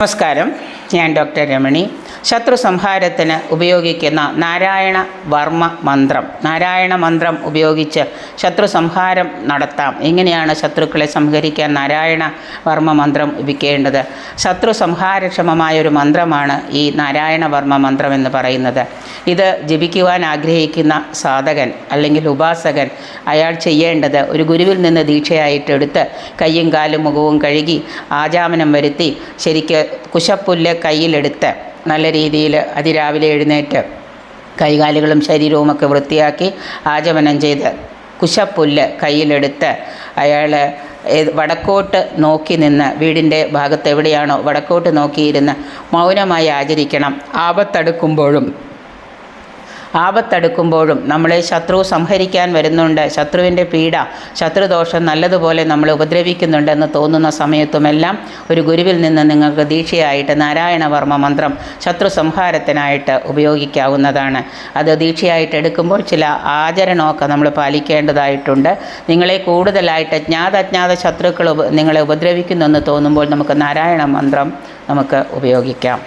നമസ്കാരം, ഞാൻ ഡോക്ടർ രമണി. ശത്രു സംഹാരത്തിന് ഉപയോഗിക്കുന്ന നാരായണ വർമ്മ മന്ത്രം. നാരായണ മന്ത്രം ഉപയോഗിച്ച് ശത്രു സംഹാരം നടത്താം. എങ്ങനെയാണ് ശത്രുക്കളെ സംഹരിക്കാൻ നാരായണ വർമ്മ മന്ത്രം ഉപയോഗിക്കേണ്ടത്? ശത്രു സംഹാരക്ഷമമായ ഒരു മന്ത്രമാണ് ഈ നാരായണ വർമ്മ മന്ത്രം എന്ന് പറയുന്നത്. ഇത് ജപിക്കുവാൻ ആഗ്രഹിക്കുന്ന സാധകൻ അല്ലെങ്കിൽ ഉപാസകൻ അയാൾ ചെയ്യേണ്ടത് ഒരു ഗുരുവിൽ നിന്ന് ദീക്ഷയായിട്ടെടുത്ത് കയ്യും കാലും മുഖവും കഴുകി ആചാമനം വരുത്തി ശരിക്ക് കുശപ്പുല്ല് കയ്യിലെടുത്ത് നല്ല രീതിയിൽ അതിരാവിലെ എഴുന്നേറ്റ് കൈകാലുകളും ശരീരവുമൊക്കെ വൃത്തിയാക്കി ആചമനം ചെയ്ത് കുശപ്പുല്ല് കയ്യിലെടുത്ത് അയാൾ വടക്കോട്ട് നോക്കി നിന്ന്, വീടിൻ്റെ ഭാഗത്ത് എവിടെയാണോ വടക്കോട്ട് നോക്കിയിരുന്ന് മൗനമായി ആചരിക്കണം. ആപത്തടുക്കുമ്പോഴും നമ്മളെ ശത്രു സംഹരിക്കാൻ വരുന്നുണ്ട്, ശത്രുവിൻ്റെ പീഡ, ശത്രുദോഷം നല്ലതുപോലെ നമ്മളെ ഉപദ്രവിക്കുന്നുണ്ടെന്ന് തോന്നുന്ന സമയത്തുമെല്ലാം ഒരു ഗുരുവിൽ നിന്ന് നിങ്ങൾക്ക് ദീക്ഷയായിട്ട് നാരായണവർമ്മ മന്ത്രം ശത്രു സംഹാരത്തിനായിട്ട് ഉപയോഗിക്കാവുന്നതാണ്. അത് ദീക്ഷയായിട്ട് എടുക്കുമ്പോൾ ചില ആചരണമൊക്കെ നമ്മൾ പാലിക്കേണ്ടതായിട്ടുണ്ട്. നിങ്ങളെ കൂടുതലായിട്ട് അജ്ഞാത ശത്രുക്കൾ നിങ്ങളെ ഉപദ്രവിക്കുന്നെന്ന് തോന്നുമ്പോൾ നമുക്ക് നാരായണ മന്ത്രം നമുക്ക് ഉപയോഗിക്കാം.